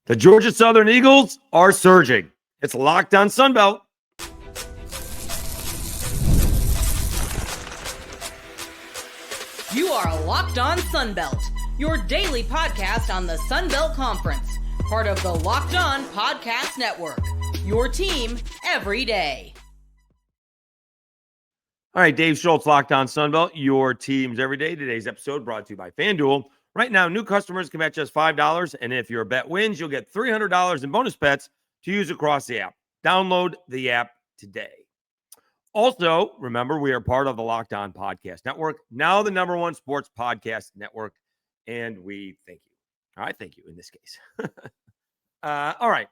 The Georgia Southern Eagles are surging. It's Locked On Sunbelt. You are Locked On Sunbelt, your daily podcast on the Sunbelt Conference, part of the Locked On Podcast Network, your team every day. All right, Dave Schultz, Locked On Sunbelt, your teams every day. Today's episode brought to you by FanDuel. Right now, new customers can bet just $5, and if your bet wins, you'll get $300 in bonus bets to use across the app. Download the app today. Also, remember, we are part of the Locked On Podcast Network, now the #1 sports podcast network, and we thank you. All right, thank you in this case. All right.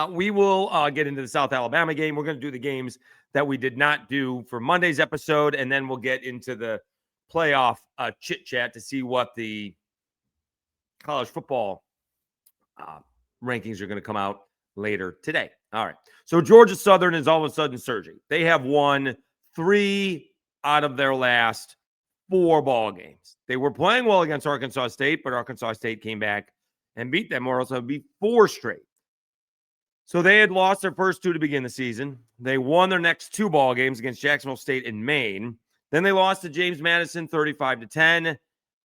We will get into the South Alabama game. We're going to do the games that we did not do for Monday's episode, and then we'll get into the playoff chit-chat to see what the college football rankings are going to come out later today. All right. So Georgia Southern is all of a sudden surging. They have won 3 out of their last 4 ball games. They were playing well against Arkansas State, but Arkansas State came back and beat them, or else it would be 4 straight. So they had lost their first 2 to begin the season. They won their next 2 ball games against Jacksonville State and Maine. Then they lost to James Madison 35-10.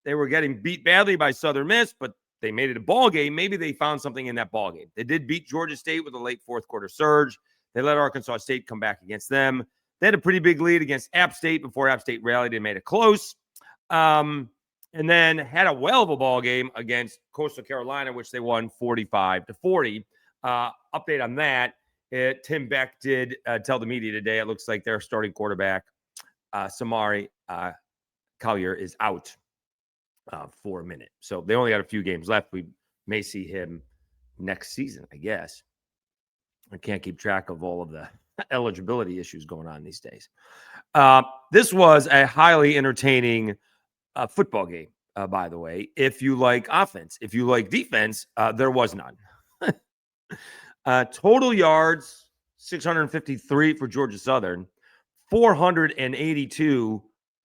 They were getting beat badly by Southern Miss, but they made it a ball game. Maybe they found something in that ball game. They did beat Georgia State with a late fourth quarter surge. They let Arkansas State come back against them. They had a pretty big lead against App State before App State rallied and made it close. And then had a well of a ball game against Coastal Carolina, which they won 45-40. Update on that. Tim Beck did tell the media today, it looks like their starting quarterback, Samari Collier, is out for a minute. So they only got a few games left. We may see him next season, I guess. I can't keep track of all of the eligibility issues going on these days. This was a highly entertaining football game, by the way. If you like offense, if you like defense, there was none. Total yards, 653 for Georgia Southern, 482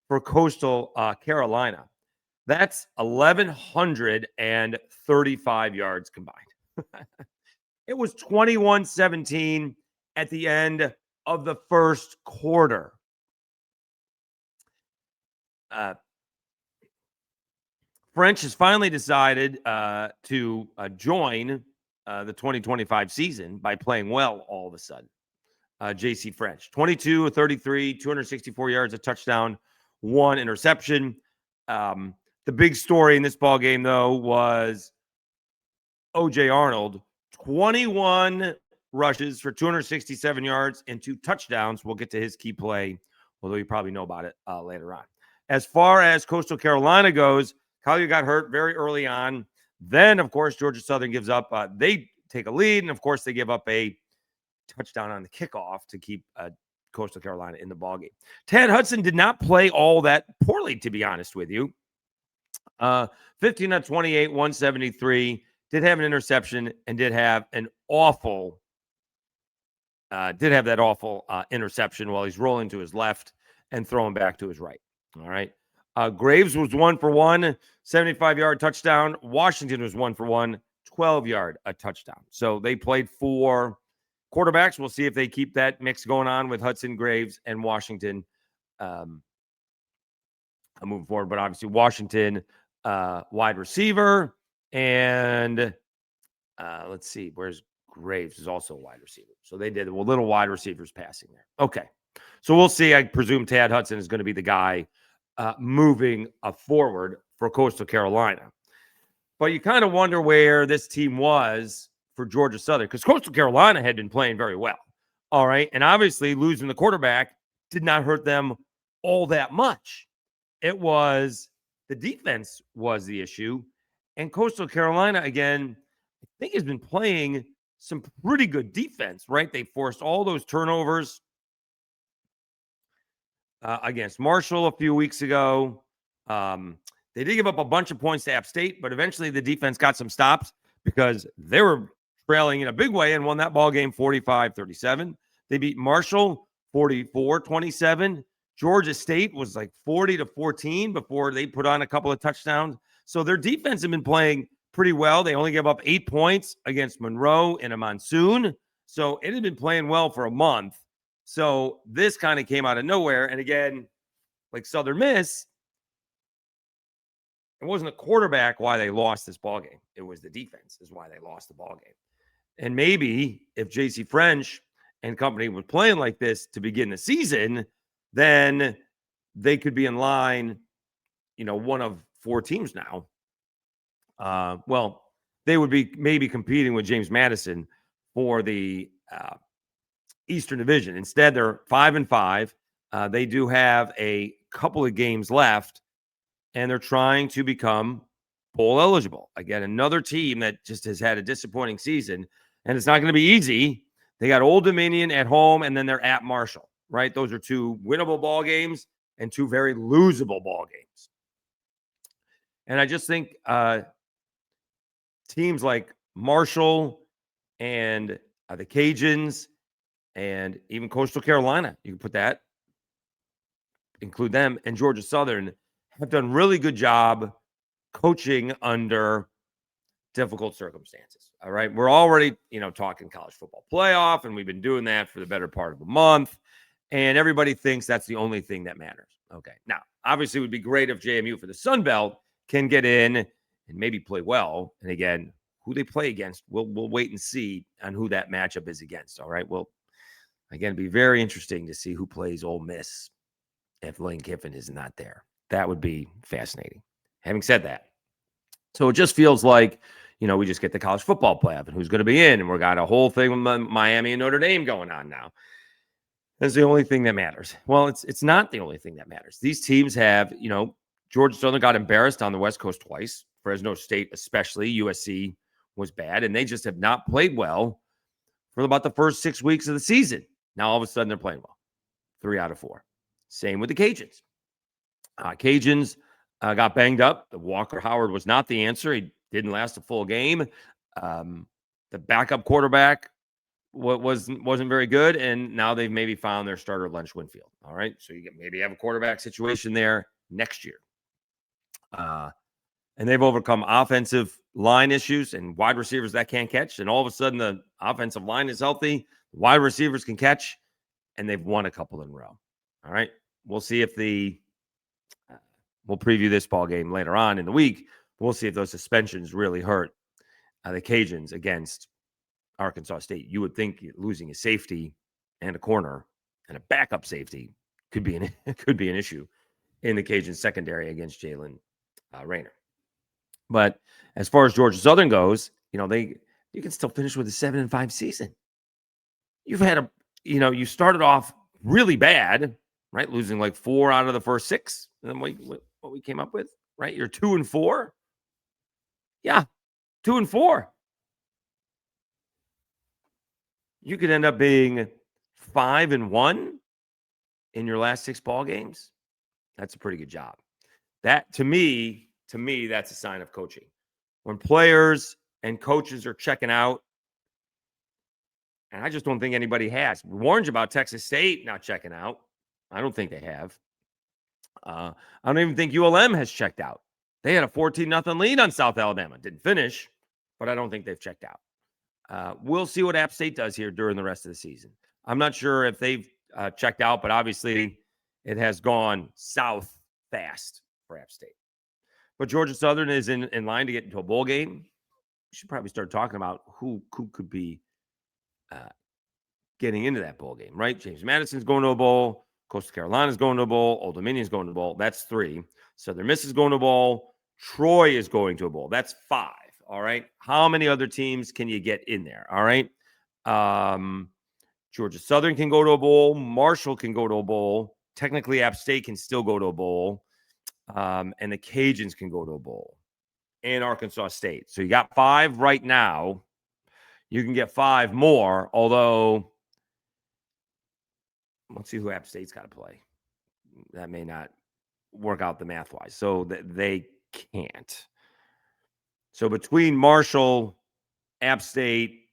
for Coastal Carolina. That's 1,135 yards combined. It was 21-17 at the end of the first quarter. French has finally decided to join the 2025 season by playing well all of a sudden. J.C. French, 22 of 33, 264 yards, a touchdown, 1 interception. The big story in this ball game, though, was OJ Arnold, 21 rushes for 267 yards and 2 touchdowns. We'll get to his key play, although you probably know about it later on. As far as Coastal Carolina goes, Collier got hurt very early on. Then, of course, Georgia Southern gives up. They take a lead, and, of course, they give up a touchdown on the kickoff to keep Coastal Carolina in the ballgame. Tad Hudson did not play all that poorly, to be honest with you. 15 of 28, 173. Did have an interception and did have that awful interception while he's rolling to his left and throwing back to his right. All right. Graves was 1 for 1, 75-yard touchdown. Washington was 1 for 1, 12-yard touchdown. So they played 4 quarterbacks. We'll see if they keep that mix going on with Hudson, Graves, and Washington moving forward. But obviously Washington, wide receiver, and let's see, where's Graves is also a wide receiver. So they did a little wide receivers passing there. Okay. So we'll see. I presume Tad Hudson is going to be the guy moving forward for Coastal Carolina. But you kind of wonder where this team was for Georgia Southern, because Coastal Carolina had been playing very well. All right. And obviously losing the quarterback did not hurt them all that much. It was the defense was the issue. And Coastal Carolina, again, I think has been playing some pretty good defense, right? They forced all those turnovers against Marshall a few weeks ago. They did give up a bunch of points to App State, but eventually the defense got some stops because they were trailing in a big way and won that ball game 45-37. They beat Marshall 44-27. Georgia State was like 40-14 before they put on a couple of touchdowns. So their defense had been playing pretty well. They only gave up 8 points against Monroe in a monsoon. So it had been playing well for a month. So this kind of came out of nowhere. And again, like Southern Miss, it wasn't the quarterback why they lost this ball game. It was the defense is why they lost the ball game. And maybe if JC French and company were playing like this to begin the season, then they could be in line, one of 4 teams now. Well, they would be maybe competing with James Madison for the Eastern Division. Instead, they're 5-5. They do have a couple of games left, and they're trying to become bowl eligible. Again, another team that just has had a disappointing season, and it's not going to be easy. They got Old Dominion at home, and then they're at Marshall, right? Those are 2 winnable ball games and 2 very losable ball games. And I just think teams like Marshall and the Cajuns and even Coastal Carolina, you can put that, include them, and Georgia Southern have done really good job coaching under difficult circumstances. All right. We're already, talking college football playoff, and we've been doing that for the better part of a month. And everybody thinks that's the only thing that matters. Okay. Now, obviously, it would be great if JMU for the Sun Belt can get in and maybe play well. And again, who they play against, we'll wait and see on who that matchup is against. All right. Well, again, it'd be very interesting to see who plays Ole Miss if Lane Kiffin is not there. That would be fascinating. Having said that, so it just feels like, we just get the college football playoff and who's going to be in. And we got a whole thing with Miami and Notre Dame going on now. That's the only thing that matters. Well, it's not the only thing that matters. These teams have, Georgia Southern got embarrassed on the West Coast twice. Fresno State especially. USC was bad. And they just have not played well for about the first 6 weeks of the season. Now, all of a sudden, they're playing well. 3 out of 4. Same with the Cajuns. Cajuns got banged up. Walker Howard was not the answer. He didn't last a full game. The backup quarterback wasn't very good, and now they've maybe found their starter, Lynch Winfield. All right, so you maybe have a quarterback situation there next year. And they've overcome offensive line issues and wide receivers that can't catch, and all of a sudden the offensive line is healthy, wide receivers can catch, and they've won a couple in a row. All right, we'll see if we'll preview this ball game later on in the week. We'll see if those suspensions really hurt the Cajuns against Arkansas State. You would think losing a safety and a corner and a backup safety could be an issue in the Cajun secondary against Jalen Rayner. But as far as Georgia Southern goes, you can still finish with a 7-5 season. You've had you started off really bad, right? Losing like 4 out of the first 6. And then what we came up with, right? You're 2-4. Yeah, 2-4. You could end up being 5-1 in your last 6 ball games. That's a pretty good job. That to me, that's a sign of coaching. When players and coaches are checking out, and I just don't think anybody has. We warned you about Texas State not checking out. I don't think they have. I don't even think ULM has checked out. They had a 14-0 lead on South Alabama. Didn't finish, but I don't think they've checked out. We'll see what App State does here during the rest of the season. I'm not sure if they've checked out, but obviously it has gone south fast for App State. But Georgia Southern is in line to get into a bowl game. We should probably start talking about who could be getting into that bowl game, right? James Madison's going to a bowl. Coastal Carolina's going to a bowl. Old Dominion's going to a bowl. That's 3. Southern Miss is going to a bowl. Troy is going to a bowl. That's 5. All right. How many other teams can you get in there? All right. Georgia Southern can go to a bowl. Marshall can go to a bowl. Technically, App State can still go to a bowl. And the Cajuns can go to a bowl. And Arkansas State. So you got 5 right now. You can get 5 more, although let's see who App State's got to play. That may not work out the math-wise. So they can't. So between Marshall, App State,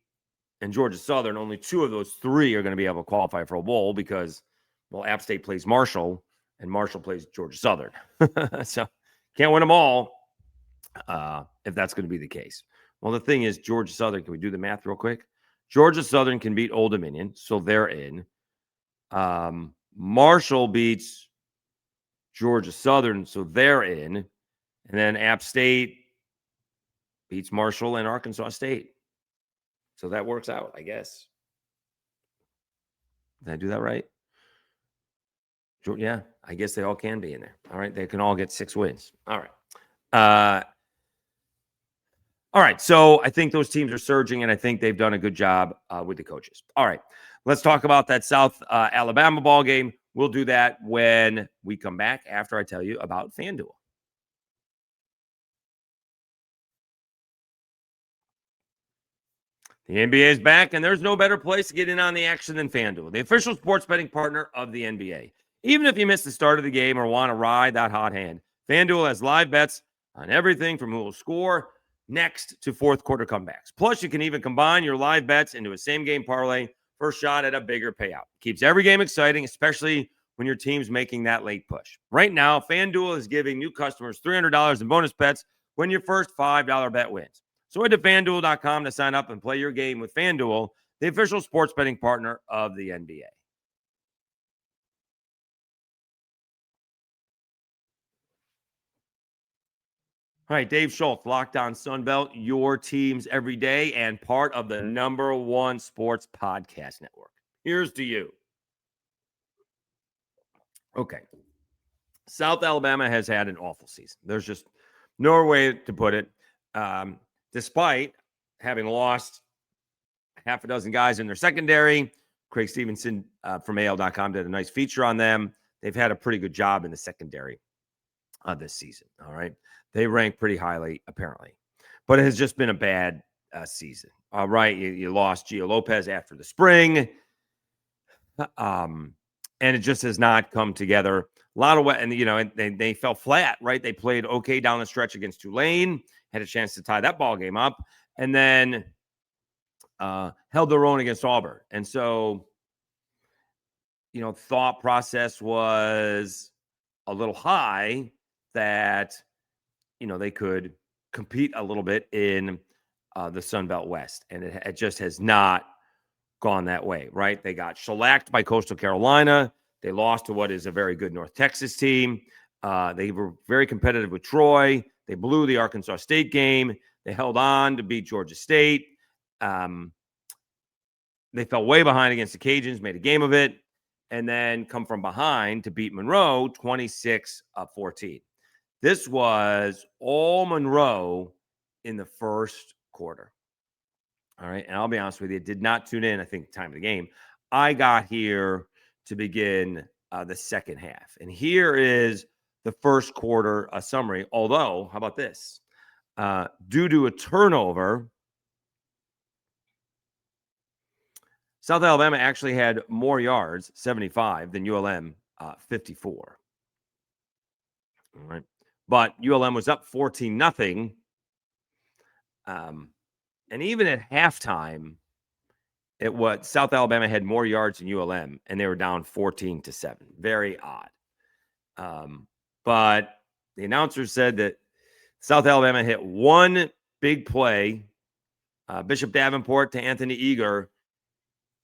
and Georgia Southern, only 2 of those 3 are going to be able to qualify for a bowl because, well, App State plays Marshall, and Marshall plays Georgia Southern. So can't win them all. if that's going to be the case. Well, the thing is, Georgia Southern, can we do the math real quick? Georgia Southern can beat Old Dominion, so they're in. Marshall beats Georgia Southern, so they're in. And then App State beats Marshall and Arkansas State. So that works out, I guess. Did I do that right? Yeah, I guess they all can be in there. All right, they can all get 6 wins. All right. All right, so I think those teams are surging, and I think they've done a good job with the coaches. All right, let's talk about that South Alabama ball game. We'll do that when we come back after I tell you about FanDuel. The NBA is back, and there's no better place to get in on the action than FanDuel, the official sports betting partner of the NBA. Even if you missed the start of the game or want to ride that hot hand, FanDuel has live bets on everything from who will score next to fourth quarter comebacks. Plus, you can even combine your live bets into a same-game parlay for a shot at a bigger payout. Keeps every game exciting, especially when your team's making that late push. Right now, FanDuel is giving new customers $300 in bonus bets when your first $5 bet wins. So head to FanDuel.com to sign up and play your game with FanDuel, the official sports betting partner of the NBA. All right, Dave Schultz, Locked On Sunbelt, your teams every day and part of the #1 sports podcast network. Here's to you. Okay. South Alabama has had an awful season. There's just no way to put it. Despite having lost half a dozen guys in their secondary, Craig Stevenson from AL.com did a nice feature on them. They've had a pretty good job in the secondary this season. All right. They rank pretty highly, apparently. But it has just been a bad season. All right. You lost Gio Lopez after the spring. And it just has not come together. A lot of and they fell flat, right? They played okay down the stretch against Tulane, had a chance to tie that ball game up, and then held their own against Auburn. And so, thought process was a little high that, they could compete a little bit in the Sun Belt West. And it just has not gone that way, right? They got shellacked by Coastal Carolina. They lost to what is a very good North Texas team. They were very competitive with Troy. They blew the Arkansas State game. They held on to beat Georgia State. They fell way behind against the Cajuns, made a game of it, and then come from behind to beat Monroe 26-14. This was all Monroe in the first quarter. All right. And I'll be honest with you, did not tune in, I think, time of the game. I got here to begin the second half. And here is the first quarter summary. Although, how about this? Due to a turnover, South Alabama actually had more yards, 75, than ULM, 54. All right. But ULM was up 14-0. And even at halftime, South Alabama had more yards than ULM, and they were down 14-7. Very odd. But the announcer said that South Alabama hit one big play, Bishop Davenport to Anthony Eager,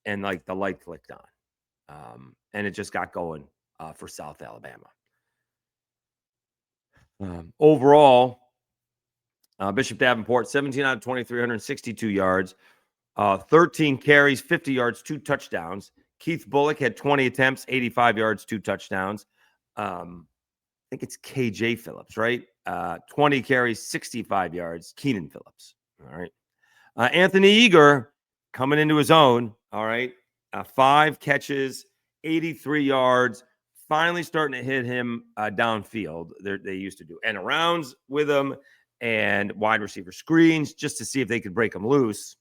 and the light clicked on. And it just got going for South Alabama. Overall, Bishop Davenport, 17 out of 23, 162 yards, 13 carries, 50 yards, 2 touchdowns. Keith Bullock had 20 attempts, 85 yards, 2 touchdowns. I think it's KJ Phillips, right? 20 carries, 65 yards. Keenan Phillips. All right. Anthony Eager coming into his own. All right. 5 catches, 83 yards. Finally starting to hit him downfield. They used to do end arounds with him and wide receiver screens just to see if they could break him loose.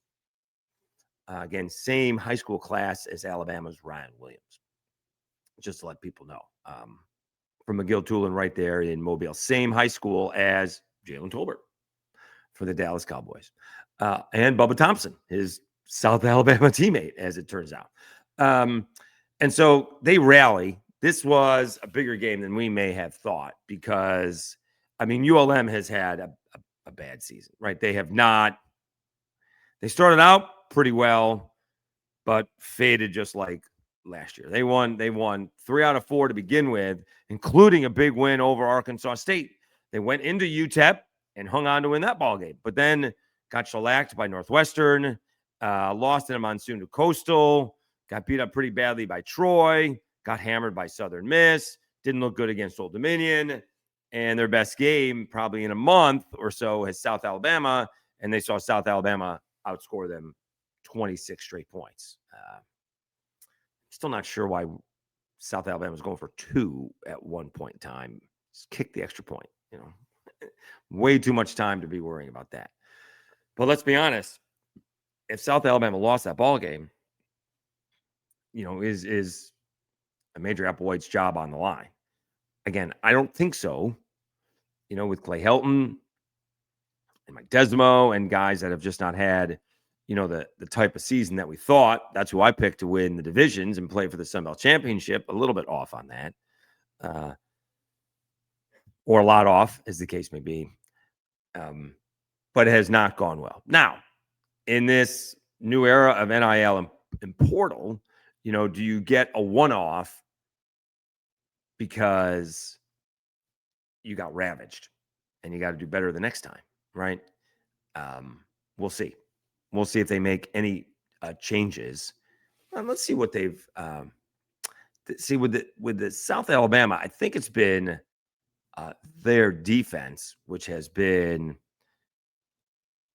Again, same high school class as Alabama's Ryan Williams. Just to let people know. From McGill-Tulane right there in Mobile. Same high school as Jalen Tolbert for the Dallas Cowboys. And Bubba Thompson, his South Alabama teammate, as it turns out. And so they rally. This was a bigger game than we may have thought because, ULM has had a a bad season, right? They have not. They started out pretty well, but faded just like last year. They won 3 out of 4 to begin with, including a big win over Arkansas State. They went into UTEP and hung on to win that ball game, but then got shellacked by Northwestern, lost in a monsoon to Coastal, got beat up pretty badly by Troy, got hammered by Southern Miss, didn't look good against Old Dominion, and their best game probably in a month or so has South Alabama, and they saw South Alabama outscore them 26 straight points. Still not sure why South Alabama was going for 2 at one point in time. Just kick the extra point, way too much time to be worrying about that. But let's be honest, if South Alabama lost that ball game, is a Major Applewhite's job on the line? Again, I don't think so. With Clay Helton and Mike Desmo and guys that have just not had, the type of season that we thought. That's who I picked to win the divisions and play for the Sun Belt Championship. A little bit off on that, or a lot off, as the case may be. But it has not gone well. Now, in this new era of NIL and portal, do you get a one-off because you got ravaged and you got to do better the next time, right? We'll see. We'll see if they make any changes. Let's see what they've see with the South Alabama. I think it's been their defense, which has been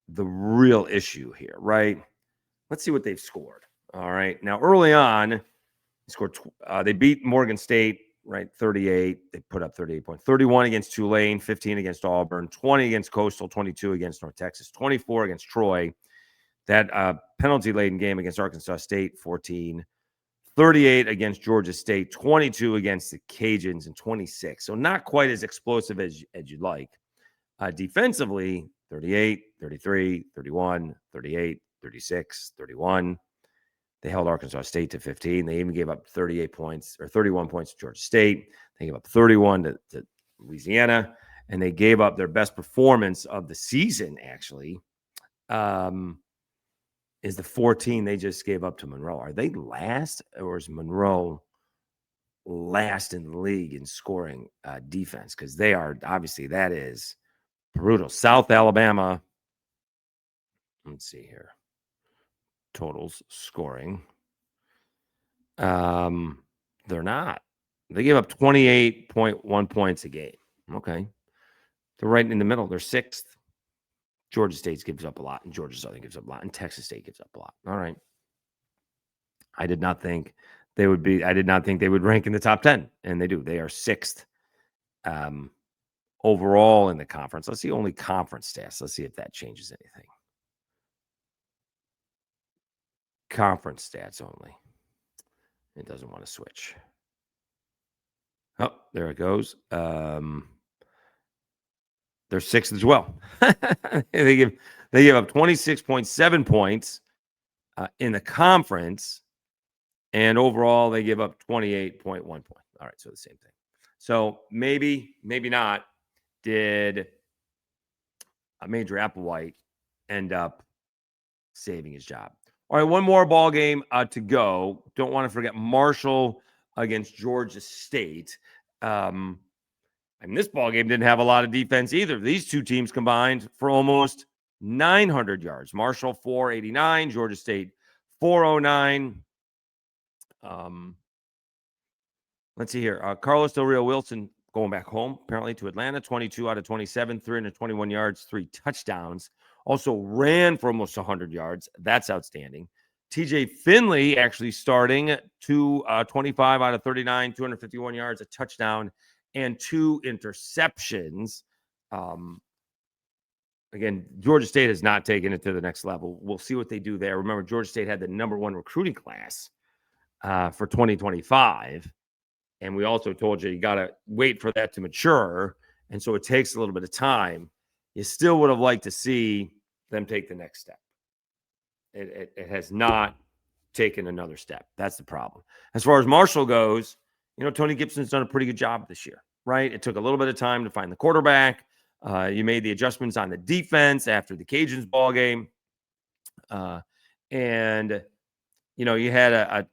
the real issue here, right? Let's see what they've scored. All right. Now, early on, they scored. They beat Morgan State, right? 38. They put up 38 points. 31 against Tulane, 15 against Auburn, 20 against Coastal, 22 against North Texas, 24 against Troy. That penalty-laden game against Arkansas State, 14. 38 against Georgia State, 22 against the Cajuns, and 26. So not quite as explosive as you'd like. Defensively, 38, 33, 31, 38, 36, 31. They held Arkansas State to 15. They even gave up 38 points or 31 points to Georgia State. They gave up 31 to Louisiana, and they gave up their best performance of the season, actually, is the 14 they just gave up to Monroe. Are they last, or is Monroe last in the league in scoring defense? Because they are, obviously, that is brutal. South Alabama, let's see here. Totals scoring. They're not. They gave up 28.1 points a game. Okay. They're right in the middle. They're 6th. Georgia State gives up a lot, and Georgia Southern gives up a lot, and Texas State gives up a lot. All right. I did not think they would rank in the top 10, and they do. They are 6th overall in the conference. Let's see only conference stats. Let's see if that changes anything. Conference stats only. It doesn't want to switch. Oh, there it goes. They're 6th as well. they give up 26.7 points in the conference, and overall they give up 28.1 points. All right, so the same thing. So maybe not. Did a Major Applewhite end up saving his job? All right, one more ball game to go. Don't want to forget Marshall against Georgia State. This ball game didn't have a lot of defense either. These two teams combined for almost 900 yards. Marshall 489, Georgia State 409. Let's see here. Carlos Del Rio Wilson going back home, apparently, to Atlanta. 22 out of 27, 321 yards, 3 touchdowns. Also ran for almost 100 yards. That's outstanding. TJ Finley actually starting 25 out of 39, 251 yards, a touchdown, and 2 interceptions. Again, Georgia State has not taken it to the next level. We'll see what they do there. Remember, Georgia State had the #1 recruiting class for 2025. And we also told you got to wait for that to mature. And so it takes a little bit of time. You still would have liked to see them take the next step. It has not taken another step. That's the problem. As far as Marshall goes, Tony Gibson's done a pretty good job this year, right? It took a little bit of time to find the quarterback. You made the adjustments on the defense after the Cajuns ball game. And, you had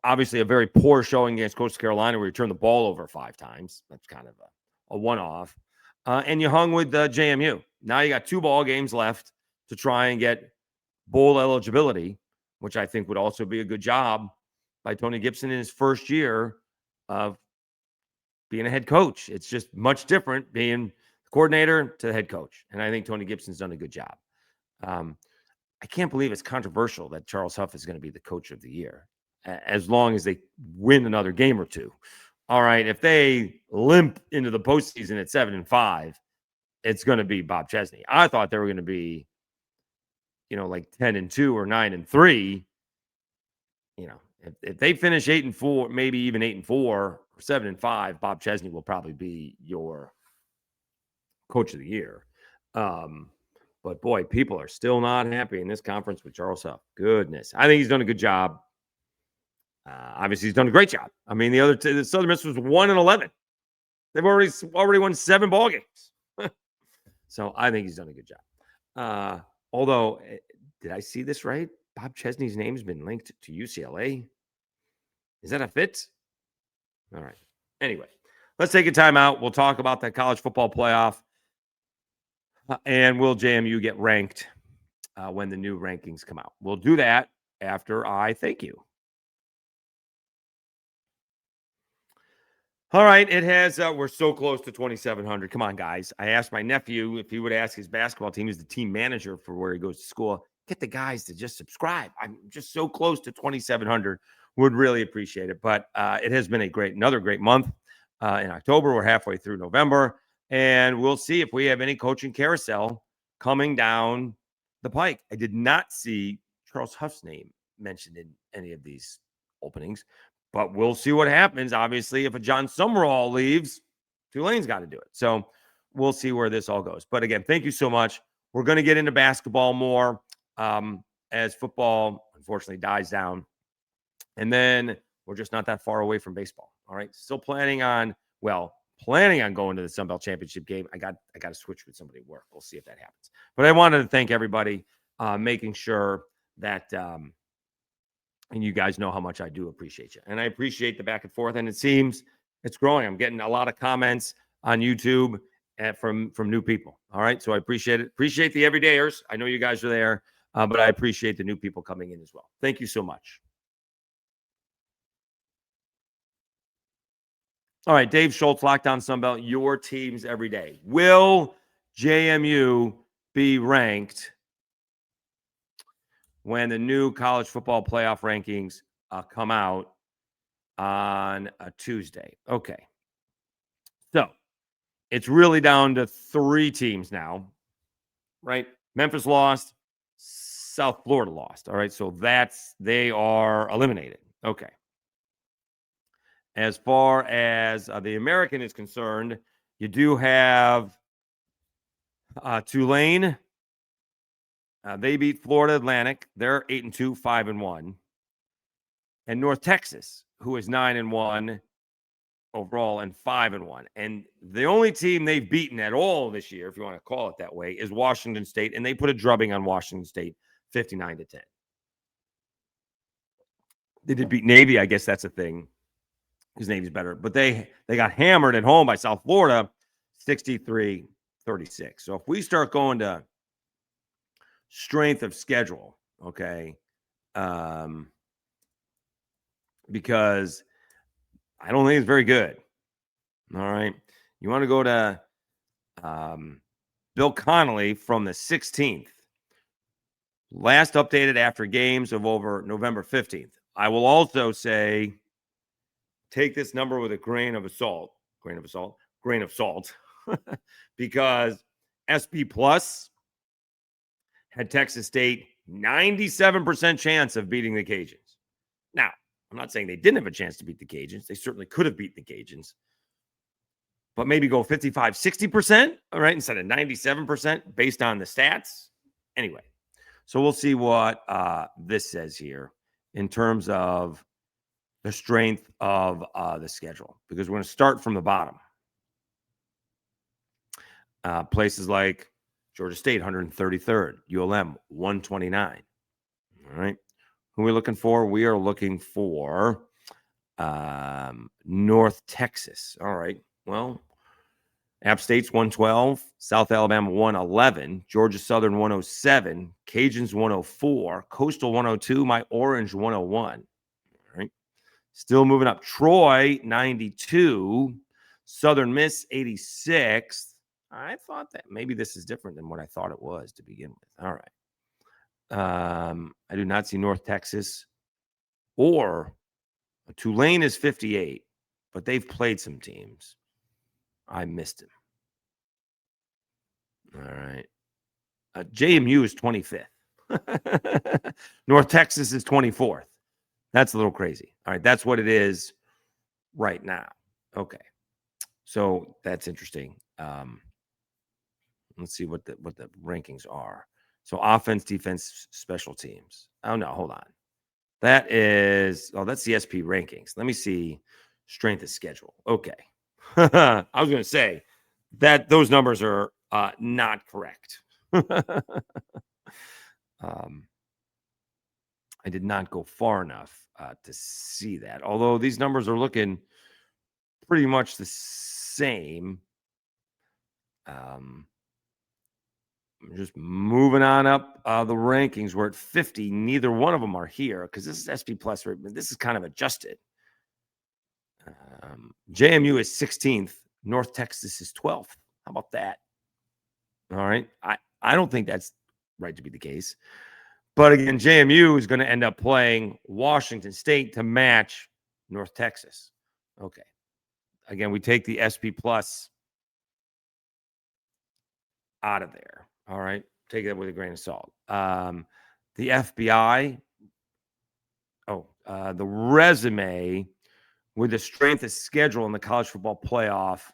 obviously a very poor showing against Coastal Carolina where you turned the ball over 5 times. That's kind of a one-off. And you hung with JMU. Now you got 2 ball games left to try and get bowl eligibility, which I think would also be a good job by Tony Gibson in his first year of being a head coach. It's just much different being the coordinator to the head coach. And I think Tony Gibson's done a good job. I can't believe it's controversial that Charles Huff is going to be the coach of the year as long as they win another game or 2. All right, if they limp into the postseason at 7-5, it's going to be Bob Chesney. I thought they were going to be, like 10-2 or 9-3. If they finish 8-4, maybe even 8-4 or 7-5, Bob Chesney will probably be your coach of the year. But boy, people are still not happy in this conference with Charles Huff. Goodness, I think he's done a good job. Obviously, he's done a great job. I mean, the Southern Miss was 1-11. They've already won 7 ball games. So I think he's done a good job. Although, did I see this right? Bob Chesney's name has been linked to UCLA. Is that a fit? All right. Anyway, let's take a time out. We'll talk about the college football playoff. And will JMU get ranked when the new rankings come out? We'll do that after I thank you. All right, it has. We're so close to 2,700. Come on, guys. I asked my nephew if he would ask his basketball team. He's the team manager for where he goes to school. Get the guys to just subscribe. I'm just so close to 2,700. Would really appreciate it. But it has been another great month in October. We're halfway through November. And we'll see if we have any coaching carousel coming down the pike. I did not see Charles Huff's name mentioned in any of these openings, but we'll see what happens. Obviously, if a John Summerall leaves, Tulane's got to do it. So we'll see where this all goes. But again, thank you so much. We're going to get into basketball more as football, unfortunately, dies down. And then we're just not that far away from baseball. All right. Still planning on going to the Sun Belt Championship game. I got to switch with somebody at work. We'll see if that happens. But I wanted to thank everybody, making sure that, and you guys know how much I do appreciate you. And I appreciate the back and forth. And it seems it's growing. I'm getting a lot of comments on YouTube from new people. All right. So I appreciate it. Appreciate the everydayers. I know you guys are there, but I appreciate the new people coming in as well. Thank you so much. All right, Dave Schultz, Lockdown Sunbelt, your teams every day. Will JMU be ranked when the new college football playoff rankings come out on a Tuesday? Okay. So it's really down to 3 teams now, right? Memphis lost, South Florida lost. All right, so they are eliminated. Okay. As far as the American is concerned, you do have Tulane. They beat Florida Atlantic. They're 8-2, 5-1. And North Texas, who is 9-1 overall and 5-1. And the only team they've beaten at all this year, if you want to call it that way, is Washington State. And they put a drubbing on Washington State, 59-10. They did beat Navy. I guess that's a thing. His Navy's better. But they got hammered at home by South Florida, 63-36. So if we start going to strength of schedule, okay, because I don't think it's very good. All right. You want to go to Bill Connolly from the 16th. Last updated after games of over November 15th. I will also say, take this number with a grain of salt, because SP Plus had Texas State 97% chance of beating the Cajuns. Now, I'm not saying they didn't have a chance to beat the Cajuns. They certainly could have beaten the Cajuns. But maybe go 55, 60%, all right, instead of 97% based on the stats. Anyway, so we'll see what this says here in terms of the strength of the schedule, because we're going to start from the bottom. Places like Georgia State, 133rd, ULM, 129. All right. Who are we looking for? We are looking for North Texas. All right. Well, App State's 112, South Alabama 111, Georgia Southern 107, Cajuns 104, Coastal 102, my Orange 101. All right. Still moving up. Troy 92, Southern Miss 86. I thought that maybe this is different than what I thought it was to begin with. All right. I do not see North Texas or Tulane is 58, but they've played some teams. I missed him. All right. JMU is 25th. North Texas is 24th. That's a little crazy. All right. That's what it is right now. Okay. So that's interesting. Let's see what the rankings are. So offense, defense, special teams. Oh, no. Hold on. That's the SP rankings. Let me see strength of schedule. Okay. I was going to say that those numbers are not correct. I did not go far enough to see that. Although these numbers are looking pretty much the same. Just moving on up the rankings. We're at 50. Neither one of them are here because this is SP plus. This is kind of adjusted. JMU is 16th. North Texas is 12th. How about that? All right. I don't think that's right to be the case. But again, JMU is going to end up playing Washington State to match North Texas. Okay. Again, we take the SP plus out of there. All right. Take that with a grain of salt. The FBI. The resume with the strength of schedule in the college football playoff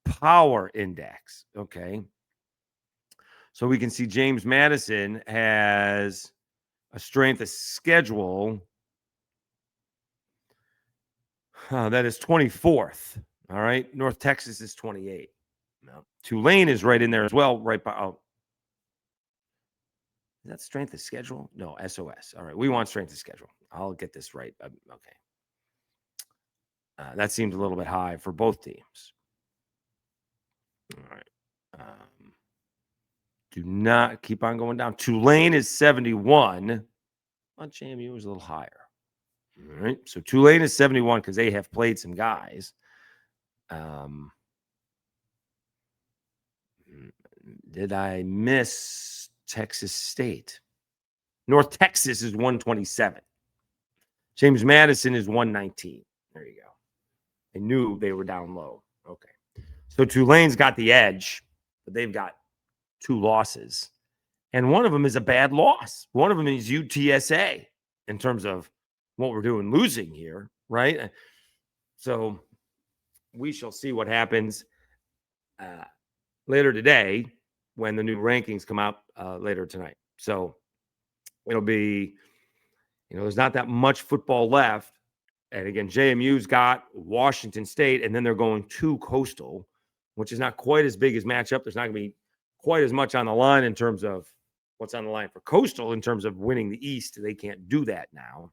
power index. Okay. So we can see James Madison has a strength of schedule that is 24th. All right. North Texas is 28. No. Tulane is right in there as well. Right by. Oh. Is that strength of schedule? No, SOS. All right. We want strength of schedule. I'll get this right. Okay. That seems a little bit high for both teams. All right. Do not keep on going down. Tulane is 71. Well, JMU is a little higher. All right. So Tulane is 71 because they have played some guys. Did I miss Texas State? North Texas is 127. James Madison is 119. There you go. I knew they were down low. Okay. So Tulane's got the edge, but they've got 2 losses. And one of them is a bad loss. One of them is UTSA in terms of what we're doing losing here, right? So we shall see what happens later today when the new rankings come out later tonight. So it'll be, there's not that much football left. And again, JMU's got Washington State, and then they're going to Coastal, which is not quite as big as matchup. There's not going to be quite as much on the line in terms of what's on the line for Coastal in terms of winning the East. They can't do that now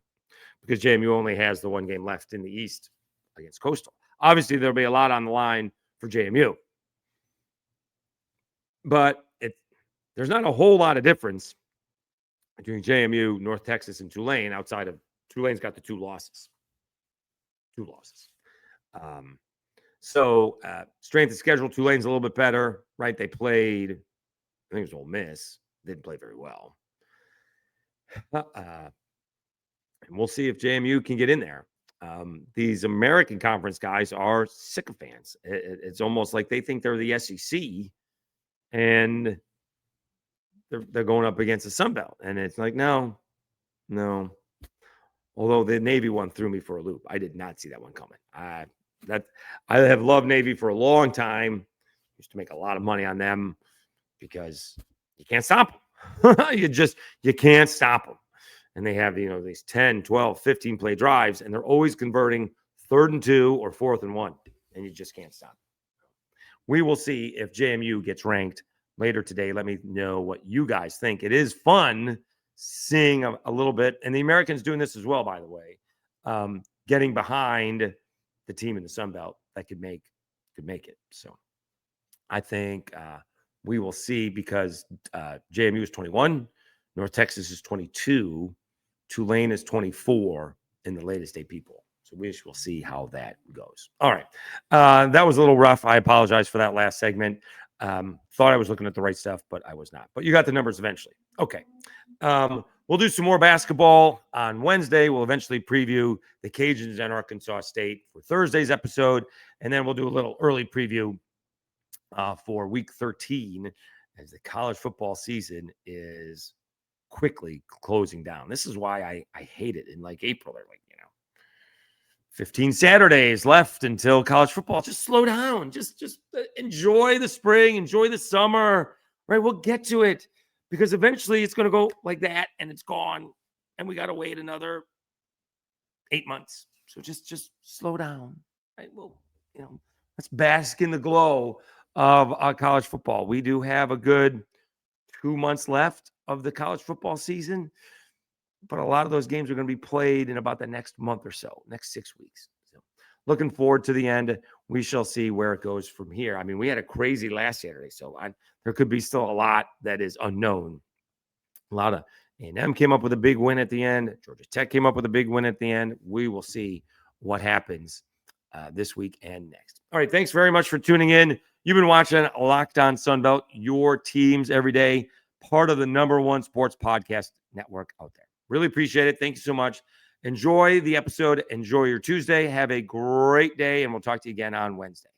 because JMU only has the one game left in the East against Coastal. Obviously, there'll be a lot on the line for JMU. But there's not a whole lot of difference between JMU, North Texas, and Tulane outside of Tulane's got the 2 losses. 2 losses. So strength of schedule, Tulane's a little bit better, right? They played, I think it was Ole Miss. Didn't play very well. And we'll see if JMU can get in there. These American Conference guys are sycophants. It's almost like they think they're the SEC, and they're going up against the Sun Belt. And it's like, no. Although the Navy one threw me for a loop. I did not see that one coming. I have loved Navy for a long time. Used to make a lot of money on them because you can't stop them. you can't stop them. And they have, these 10, 12, 15 play drives, and they're always converting 3rd and 2 or 4th and 1, and you just can't stop them. we will see if JMU gets ranked later today. Let me know what you guys think. It is fun seeing a little bit, and the Americans doing this as well, by the way, getting behind the team in the Sun Belt that could make it. So I think we will see, because JMU is 21, North Texas is 22, Tulane is 24 in the latest AP poll. So we will see how that goes. All right. That was a little rough. I apologize for that last segment. Thought I was looking at the right stuff, but I was not. But you got the numbers eventually. Okay. We'll do some more basketball on Wednesday. We'll eventually preview the Cajuns and Arkansas State for Thursday's episode. And then we'll do a little early preview for week 13, as the college football season is quickly closing down. This is why I hate it. In like April, they're like, 15 Saturdays left until college football. Just slow down. Just enjoy the spring, enjoy the summer, right? We'll get to it, because eventually it's going to go like that and it's gone, and we got to wait another 8 months. So just slow down. Right? Well, let's bask in the glow of college football. We do have a good 2 months left of the college football season, but a lot of those games are going to be played in about the next month or so, next 6 weeks. So looking forward to the end. We shall see where it goes from here. I mean, we had a crazy last Saturday, so there could be still a lot that is unknown. A lot of A&M came up with a big win at the end. Georgia Tech came up with a big win at the end. We will see what happens this week and next. All right, thanks very much for tuning in. You've been watching Locked On Sunbelt, your teams every day, part of the #1 sports podcast network out there. Really appreciate it. Thank you so much. Enjoy the episode. Enjoy your Tuesday. Have a great day, and we'll talk to you again on Wednesday.